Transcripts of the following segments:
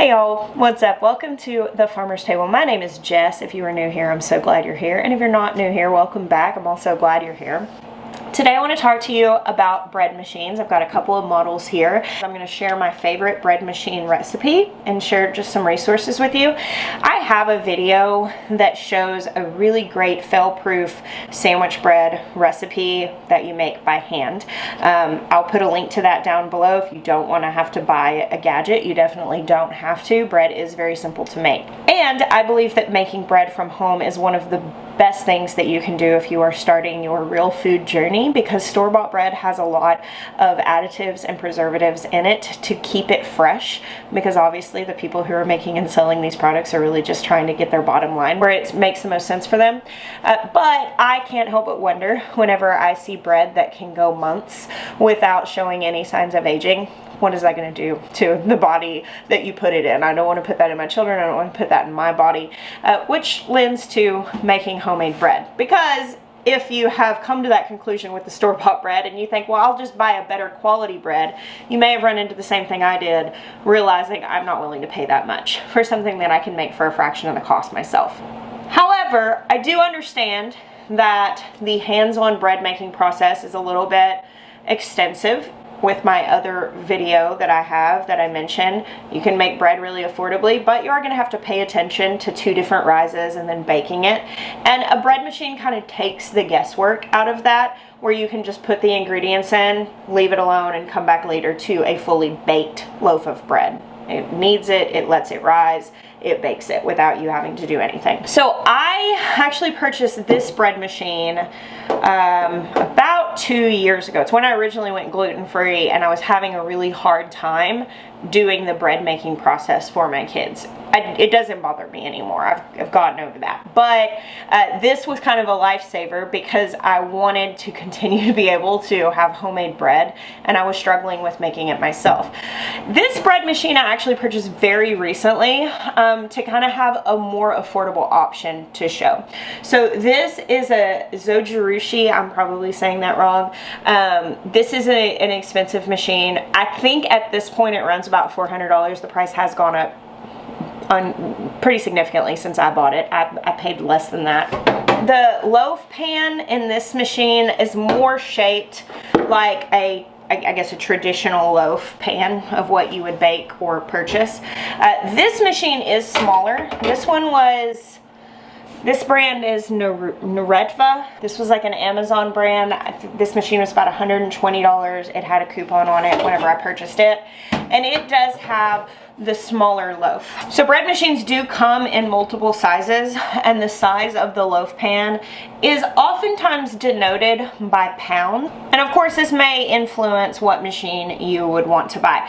Hey y'all, what's up? Welcome to the Farmer's Table. My name is Jess. If you are new here, I'm so glad you're here. And if you're not new here, welcome back. I'm also glad you're here. Today I want to talk to you about bread machines. I've got a couple of models here. I'm going to share my favorite bread machine recipe and share just some resources with you. I have a video that shows a really great fail-proof sandwich bread recipe that you make by hand. I'll put a link to that down below if you don't want to have to buy a gadget. You definitely don't have to. Bread is very simple to make. And I believe that making bread from home is one of the best things that you can do if you are starting your real food journey, because store-bought bread has a lot of additives and preservatives in it to keep it fresh, because obviously the people who are making and selling these products are really just trying to get their bottom line where it makes the most sense for them. But I can't help but wonder whenever I see bread that can go months without showing any signs of aging, what is that going to do to the body that you put it in? I don't want to put that in my children. I don't want to put that in my body, which lends to making homemade bread. Because if you have come to that conclusion with the store-bought bread and you think, well, I'll just buy a better quality bread, you may have run into the same thing I did, realizing I'm not willing to pay that much for something that I can make for a fraction of the cost myself. However, I do understand that the hands-on bread making process is a little bit extensive. With my other video that I have that I mentioned, you can make bread really affordably, but you are going to have to pay attention to 2 different rises and then baking it. And a bread machine kind of takes the guesswork out of that, where you can just put the ingredients in, leave it alone, and come back later to a fully baked loaf of bread. It kneads it, it lets it rise, it bakes it without you having to do anything. So I actually purchased this bread machine about 2 years ago. It's when I originally went gluten-free and I was having a really hard time doing the bread making process for my kids. It doesn't bother me anymore. I've gotten over that. But this was kind of a lifesaver because I wanted to continue to be able to have homemade bread, and I was struggling with making it myself. This bread machine I actually purchased very recently to kind of have a more affordable option to show. So this is a Zojirushi. I'm probably saying that wrong. This is an expensive machine. I think at this point it runs about $400. The price has gone up pretty significantly since I bought it. I paid less than that. The loaf pan in this machine is more shaped like I guess a traditional loaf pan of what you would bake or purchase. This machine is smaller. This brand is Nuretva. This was like an Amazon brand. This machine was about $120. It had a coupon on it whenever I purchased it. And it does have the smaller loaf. So bread machines do come in multiple sizes, and the size of the loaf pan is oftentimes denoted by pound. And of course this may influence what machine you would want to buy.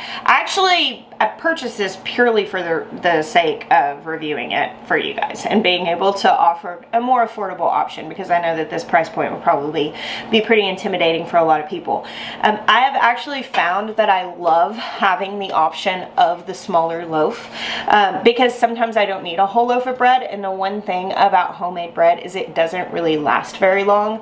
I purchased this purely for the sake of reviewing it for you guys and being able to offer a more affordable option, because I know that this price point will probably be pretty intimidating for a lot of people. I have actually found that I love having the option of the smaller loaf because sometimes I don't need a whole loaf of bread, and the one thing about homemade bread is it doesn't really last very long.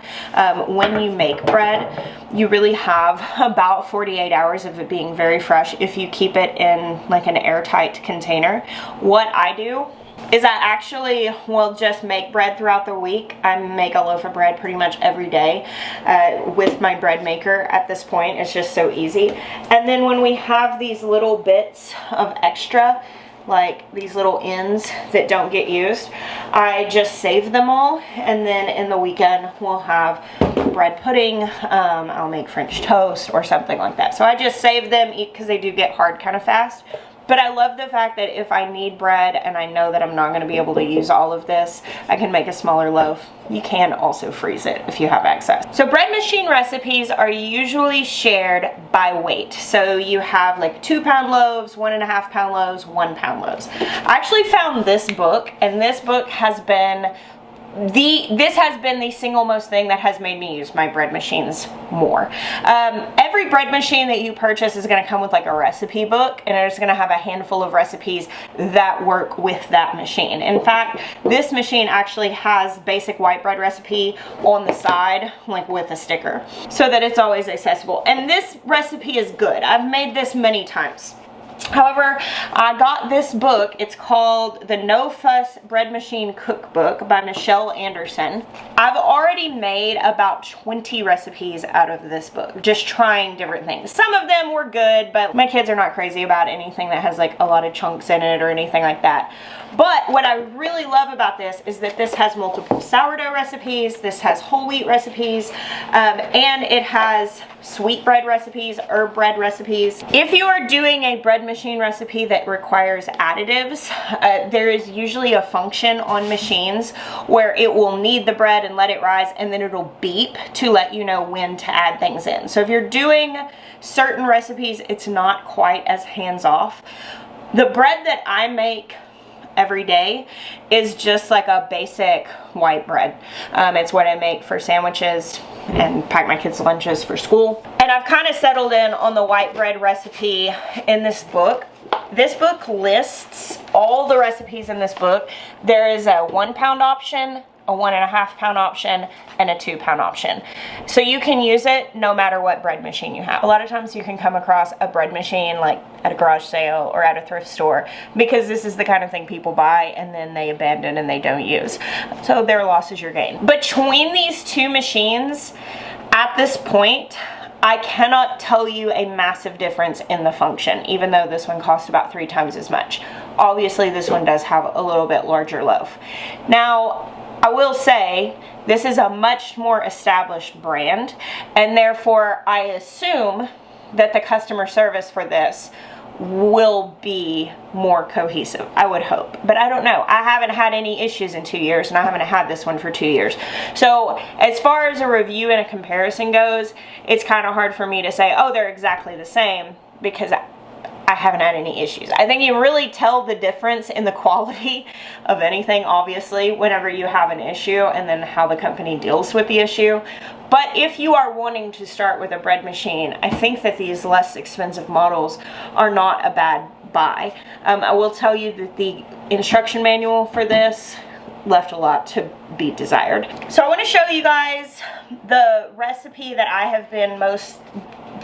When you make bread, you really have about 48 hours of it being very fresh if you keep it in like an airtight container. What I do is I actually will just make bread throughout the week. I make a loaf of bread pretty much every day with my bread maker at this point. It's just so easy. And then when we have these little bits of extra, like these little ends that don't get used, I just save them all, and then in the weekend we'll have bread pudding. I'll make French toast or something like that. So I just save them because they do get hard kind of fast. But I love the fact that if I need bread and I know that I'm not going to be able to use all of this, I can make a smaller loaf. You can also freeze it if you have access. So bread machine recipes are usually shared by weight. So you have like 2-pound loaves, 1.5-pound loaves, 1-pound loaves. I actually found this book, and this book has been this has been the single most thing that has made me use my bread machines more. Every bread machine that you purchase is going to come with like a recipe book, and it's going to have a handful of recipes that work with that machine. In fact, this machine actually has basic white bread recipe on the side, like with a sticker, so that it's always accessible. And this recipe is good. I've made this many times. However, I got this book. It's called The No Fuss Bread Machine Cookbook by Michelle Anderson. I've already made about 20 recipes out of this book, just trying different things. Some of them were good, but my kids are not crazy about anything that has like a lot of chunks in it or anything like that. But what I really love about this is that this has multiple sourdough recipes, this has whole wheat recipes, and it has sweetbread recipes, herb bread recipes. If you are doing a bread machine recipe that requires additives, there is usually a function on machines where it will knead the bread and let it rise, and then it'll beep to let you know when to add things in. So if you're doing certain recipes, it's not quite as hands-off. The bread that I make every day is just like a basic white bread. It's what I make for sandwiches and pack my kids' lunches for school. And I've kind of settled in on the white bread recipe in this book. This book lists all the recipes in this book. There is a 1 pound option, a 1.5 pound option, and a 2 pound option. So you can use it no matter what bread machine you have. A lot of times you can come across a bread machine like at a garage sale or at a thrift store, because this is the kind of thing people buy and then they abandon and they don't use. So their loss is your gain. Between these two machines, at this point, I cannot tell you a massive difference in the function, even though this one costs about 3 times as much. Obviously, this one does have a little bit larger loaf. Now, I will say this is a much more established brand, and therefore I assume that the customer service for this will be more cohesive. I would hope, but I don't know. I haven't had any issues in 2 years, and I haven't had this one for 2 years. So as far as a review and a comparison goes, it's kind of hard for me to say, oh, they're exactly the same, because I haven't had any issues. I think you really tell the difference in the quality of anything, obviously, whenever you have an issue, and then how the company deals with the issue. But if you are wanting to start with a bread machine, I think that these less expensive models are not a bad buy. I will tell you that the instruction manual for this left a lot to be desired. So I want to show you guys the recipe that I have been most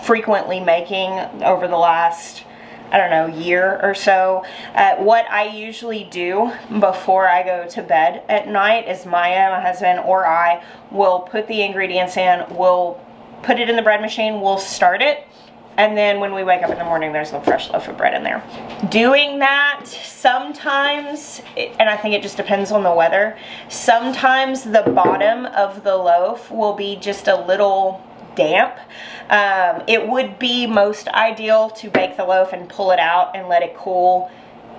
frequently making over the last, I don't know, year or so. What I usually do before I go to bed at night is Maya, my husband, or I will put the ingredients in, we'll put it in the bread machine, we'll start it, and then when we wake up in the morning, there's a fresh loaf of bread in there. Doing that sometimes, and I think it just depends on the weather, sometimes the bottom of the loaf will be just a little damp. It would be most ideal to bake the loaf and pull it out and let it cool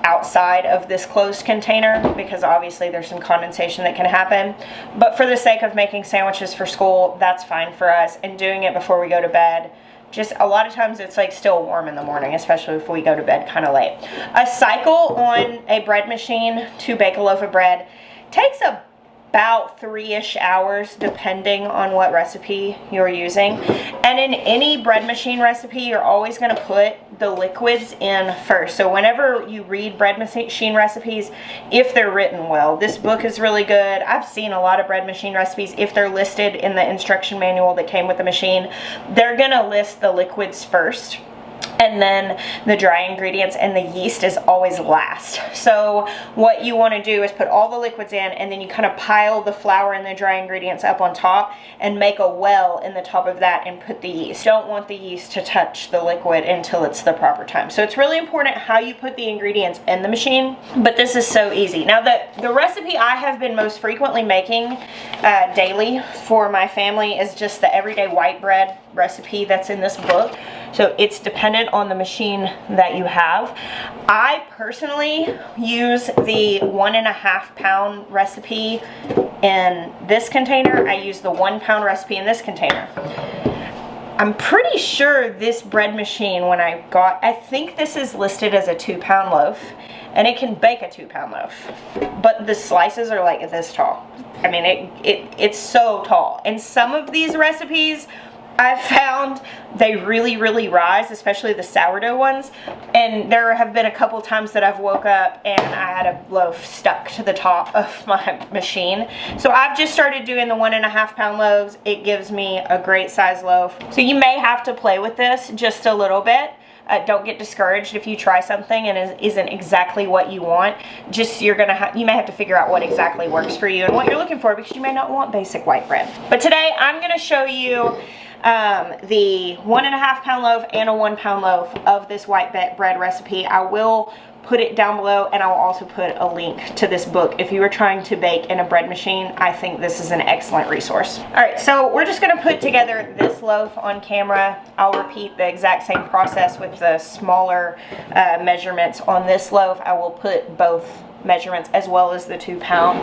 outside of this closed container, because obviously there's some condensation that can happen. But for the sake of making sandwiches for school, that's fine for us. And doing it before we go to bed, just a lot of times it's like still warm in the morning, especially if we go to bed kind of late. A cycle on a bread machine to bake a loaf of bread takes about 3-ish hours, depending on what recipe you're using. And in any bread machine recipe, you're always going to put the liquids in first. So whenever you read bread machine recipes, if they're written well, this book is really good. I've seen a lot of bread machine recipes, if they're listed in the instruction manual that came with the machine, they're going to list the liquids first, and then the dry ingredients, and the yeast is always last. So what you want to do is put all the liquids in, and then you kind of pile the flour and the dry ingredients up on top and make a well in the top of that and put the yeast. Don't want the yeast to touch the liquid until it's the proper time. So it's really important how you put the ingredients in the machine, but this is so easy. Now the recipe I have been most frequently making daily for my family is just the everyday white bread recipe that's in this book. So it's dependent on the machine that you have. I personally use the 1.5 pound recipe in this container. I use the 1 pound recipe in this container. I'm pretty sure this bread machine, I think this is listed as a 2 pound loaf, and it can bake a 2 pound loaf, but the slices are like this tall. I mean, it's so tall. And some of these recipes I've found they really, really rise, especially the sourdough ones. And there have been a couple times that I've woke up and I had a loaf stuck to the top of my machine. So I've just started doing the 1.5 pound loaves. It gives me a great size loaf. So you may have to play with this just a little bit. Don't get discouraged if you try something and it isn't exactly what you want. Just you may have to figure out what exactly works for you and what you're looking for, because you may not want basic white bread. But today I'm going to show you the 1.5 pound loaf and a 1 pound loaf of this white bread recipe. I will put it down below, and I will also put a link to this book. If you are trying to bake in a bread machine, I think this is an excellent resource. All right, so we're just gonna put together this loaf on camera. I'll repeat the exact same process with the smaller measurements on this loaf. I will put both measurements as well as the 2 pound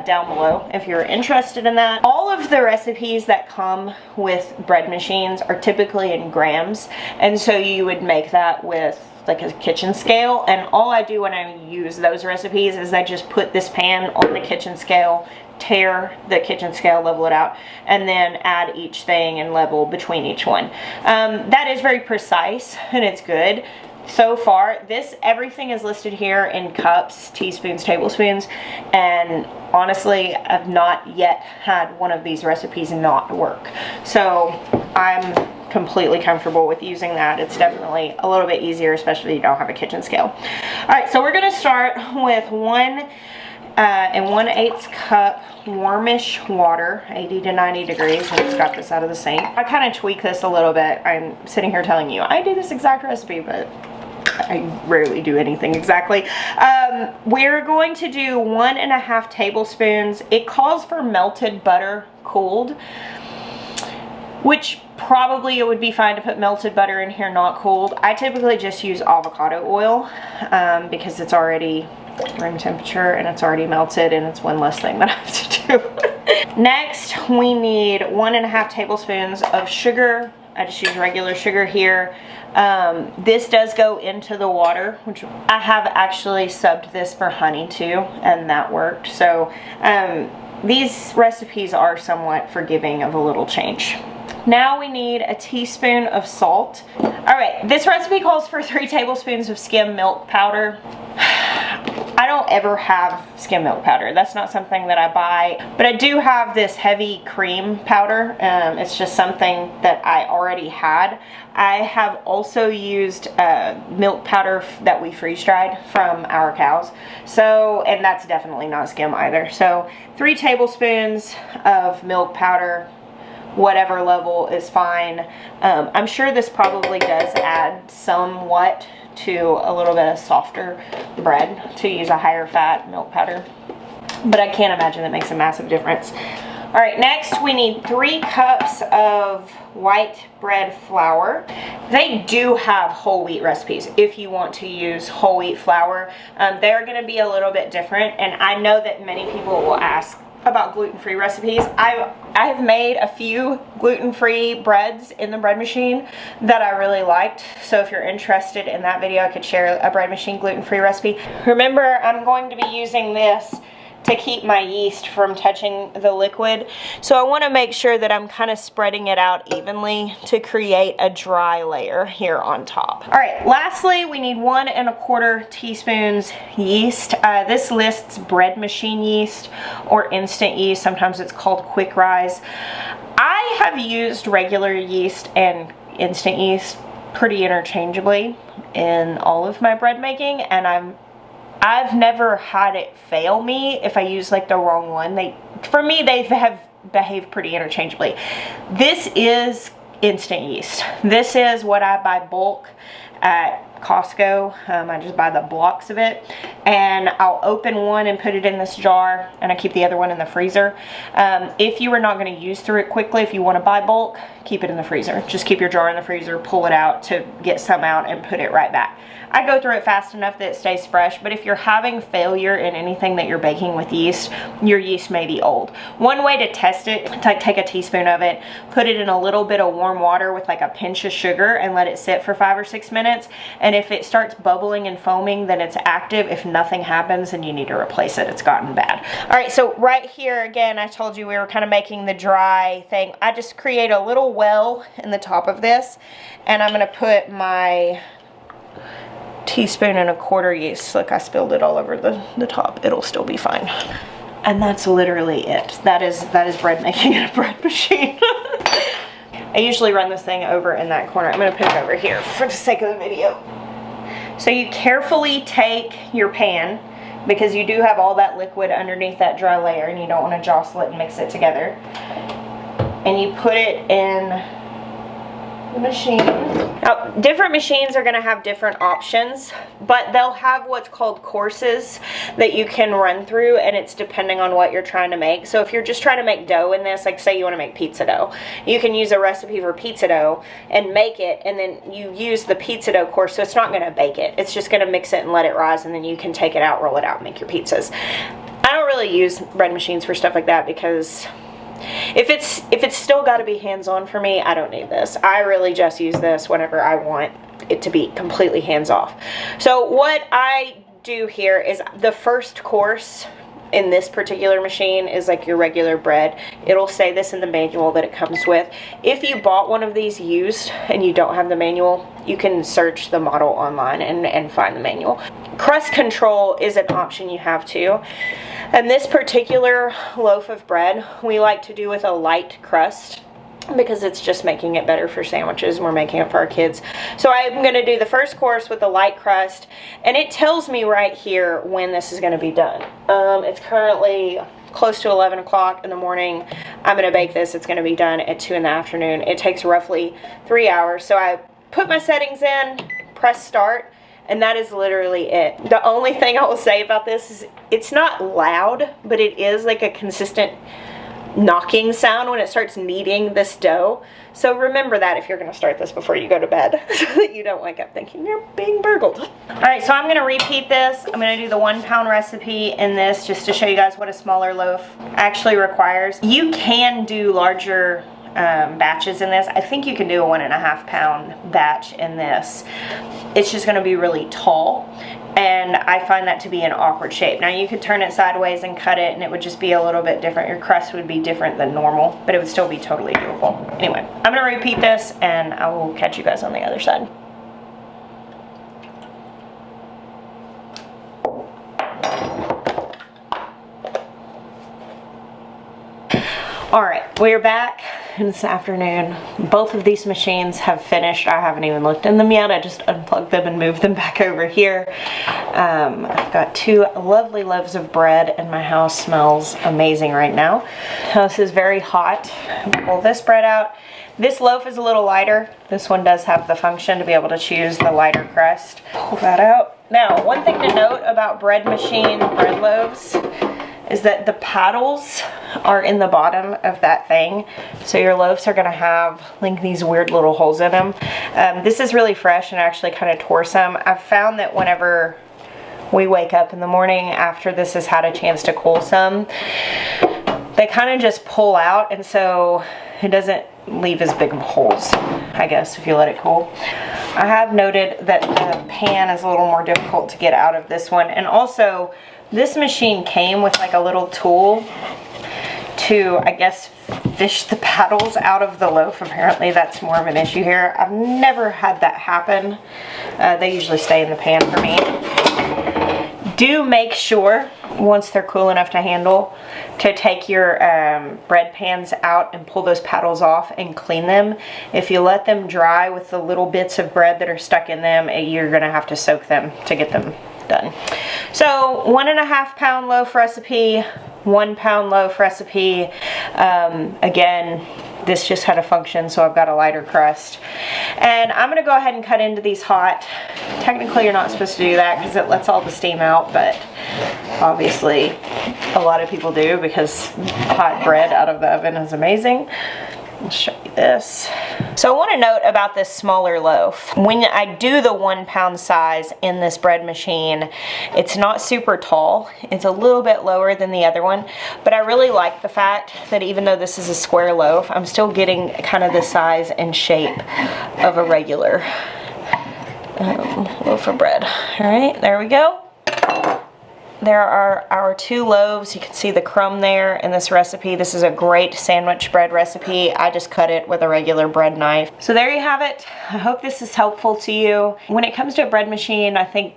down below if you're interested in that. All of the recipes that come with bread machines are typically in grams, and so you would make that with like a kitchen scale, and all I do when I use those recipes is I just put this pan on the kitchen scale, tear the kitchen scale, level it out, and then add each thing and level between each one. That is very precise and it's good. So far, everything is listed here in cups, teaspoons, tablespoons, and honestly, I've not yet had one of these recipes not work. So I'm completely comfortable with using that. It's definitely a little bit easier, especially if you don't have a kitchen scale. All right, so we're gonna start with 1 1/8 cup warmish water, 80 to 90 degrees. I just got this out of the sink. I kind of tweak this a little bit. I'm sitting here telling you I do this exact recipe, but I rarely do anything exactly. We're going to do 1.5 tablespoons. It calls for melted butter cooled, which probably it would be fine to put melted butter in here, not cooled. I typically just use avocado oil because it's already room temperature and it's already melted, and it's one less thing that I have to do. Next, we need 1.5 tablespoons of sugar. I just use regular sugar here. This does go into the water, which I have actually subbed this for honey too, and that worked. So these recipes are somewhat forgiving of a little change. Now we need a teaspoon of salt. All right, this recipe calls for 3 tablespoons of skim milk powder. I don't ever have skim milk powder. That's not something that I buy, but I do have this heavy cream powder. It's just something that I already had. I have also used milk powder that we freeze dried from our cows. So, and that's definitely not skim either. So 3 tablespoons of milk powder, whatever level is fine. I'm sure this probably does add somewhat to a little bit of softer bread to use a higher fat milk powder, but I can't imagine that makes a massive difference. All right, next we need 3 cups of white bread flour. They do have whole wheat recipes if you want to use whole wheat flour. They're going to be a little bit different, and I know that many people will ask about gluten-free recipes. I have made a few gluten-free breads in the bread machine that I really liked. So if you're interested in that video, I could share a bread machine gluten-free recipe. Remember, I'm going to be using this to keep my yeast from touching the liquid. So I want to make sure that I'm kind of spreading it out evenly to create a dry layer here on top. All right, lastly, we need 1 1/4 teaspoons yeast. This lists bread machine yeast or instant yeast. Sometimes it's called quick rise. I have used regular yeast and instant yeast pretty interchangeably in all of my bread making, and I've never had it fail me if I use like the wrong one. For me, they have behaved pretty interchangeably. This is instant yeast. This is what I buy bulk at Costco. I just buy the blocks of it, and I'll open one and put it in this jar, and I keep the other one in the freezer. If you are not going to use through it quickly, if you want to buy bulk, keep it in the freezer. Just keep your jar in the freezer, pull it out to get some out, and put it right back. I go through it fast enough that it stays fresh, but if you're having failure in anything that you're baking with yeast, your yeast may be old. One way to test it, take a teaspoon of it, put it in a little bit of warm water with like a pinch of sugar, and let it sit for 5 or 6 minutes. And if it starts bubbling and foaming, then it's active. If nothing happens, then you need to replace it. It's gotten bad. All right, so right here, again, I told you we were kind of making the dry thing. I just create a little well in the top of this, and I'm going to put my teaspoon and 1/4 yeast. Look, I spilled it all over the top. It'll still be fine. And that's literally it. That is bread making in a bread machine. I usually run this thing over in that corner. I'm gonna put it over here for the sake of the video. So you carefully take your pan, because you do have all that liquid underneath that dry layer and you don't want to jostle it and mix it together. And you put it in the machine. Now, different machines are going to have different options, but they'll have what's called courses that you can run through, and it's depending on what you're trying to make. So if you're just trying to make dough in this, like say you want to make pizza dough, you can use a recipe for pizza dough and make it, and then you use the pizza dough course, so it's not going to bake it. It's just going to mix it and let it rise, and then you can take it out, roll it out, and make your pizzas. I don't really use bread machines for stuff like that, because if it's still got to be hands-on for me, I don't need this. I really just use this whenever I want it to be completely hands-off. So what I do here is the first course in this particular machine is like your regular bread. It'll say this in the manual that it comes with. If you bought one of these used and you don't have the manual, you can search the model online and find the manual. Crust control is an option you have too. And this particular loaf of bread we like to do with a light crust, because it's just making it better for sandwiches, and we're making it for our kids. So I'm going to do the first course with the light crust, and it tells me right here when this is going to be done. It's currently close to 11 o'clock in the morning. I'm going to bake this. It's going to be done at 2 in the afternoon. It takes roughly 3 hours. So I put my settings in, press start, and that is literally it. The only thing I will say about this is it's not loud, but it is like a consistent knocking sound when it starts kneading this dough. So remember that if you're going to start this before you go to bed, so that you don't wake up thinking you're being burgled. Alright, so I'm going to repeat this. I'm going to do the 1 pound recipe in this just to show you guys what a smaller loaf actually requires. You can do larger batches in this. I think you can do a 1.5 pound batch in this. It's just going to be really tall, and I find that to be an awkward shape. Now you could turn it sideways and cut it, and it would just be a little bit different. Your crust would be different than normal, but it would still be totally doable. Anyway, I'm going to repeat this, and I will catch you guys on the other side. Alright, we're back this afternoon. Both of these machines have finished. I haven't even looked in them yet. I just unplugged them and moved them back over here. I've got 2 lovely loaves of bread, and my house smells amazing right now. This is very hot. Pull this bread out. This loaf is a little lighter. This one does have the function to be able to choose the lighter crust. Pull that out. Now, one thing to note about bread machine bread loaves is that the paddles are in the bottom of that thing. So your loaves are gonna have like these weird little holes in them. This is really fresh and actually kind of tore some. I've found that whenever we wake up in the morning after this has had a chance to cool some, they kind of just pull out, and so it doesn't leave as big of holes, I guess, if you let it cool. I have noted that the pan is a little more difficult to get out of this one, and also this machine came with like a little tool to, I guess, fish the paddles out of the loaf. Apparently that's more of an issue here. I've never had that happen. They usually stay in the pan for me. Do make sure, once they're cool enough to handle, to take your bread pans out and pull those paddles off and clean them. If you let them dry with the little bits of bread that are stuck in them, you're gonna have to soak them to get them done. So 1.5 pound loaf recipe, 1 pound loaf recipe. Again, this just had a function, so I've got a lighter crust. And I'm gonna go ahead and cut into these hot. Technically you're not supposed to do that because it lets all the steam out, but obviously a lot of people do because hot bread out of the oven is amazing. I'll show you this. So I want to note about this smaller loaf. When I do the 1 pound size in this bread machine, it's not super tall. It's a little bit lower than the other one, but I really like the fact that even though this is a square loaf, I'm still getting kind of the size and shape of a regular loaf of bread. All right, there we go. There are our 2 loaves. You can see the crumb there in this recipe. This is a great sandwich bread recipe. I just cut it with a regular bread knife. So there you have it. I hope this is helpful to you. When it comes to a bread machine, I think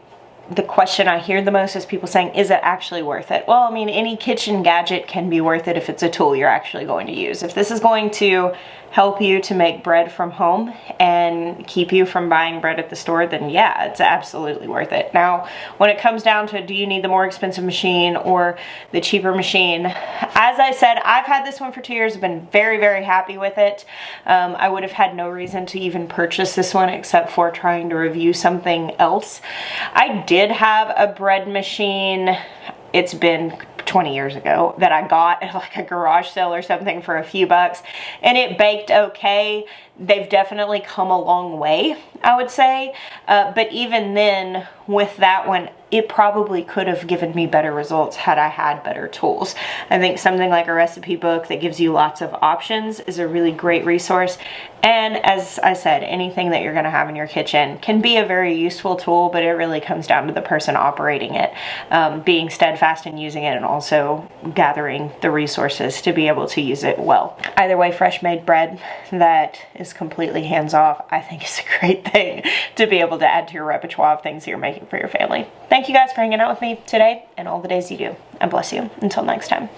the question I hear the most is people saying, is it actually worth it? Well, I mean, any kitchen gadget can be worth it if it's a tool you're actually going to use. If this is going to help you to make bread from home and keep you from buying bread at the store, then yeah, it's absolutely worth it. Now, when it comes down to do you need the more expensive machine or the cheaper machine, as I said, I've had this one for 2 years. I've been very, very happy with it. I would have had no reason to even purchase this one except for trying to review something else. I did have a bread machine. It's been 20 years ago that I got at like a garage sale or something for a few bucks, and it baked okay. They've definitely come a long way, I would say, but even then with that one, it probably could have given me better results had I had better tools. I think something like a recipe book that gives you lots of options is a really great resource. And as I said, anything that you're going to have in your kitchen can be a very useful tool, but it really comes down to the person operating it, being steadfast in using it and also gathering the resources to be able to use it well. Either way, fresh made bread that is completely hands-off, I think is a great thing to be able to add to your repertoire of things you're making for your family. Thank you guys for hanging out with me today and all the days you do. And bless you. Until next time.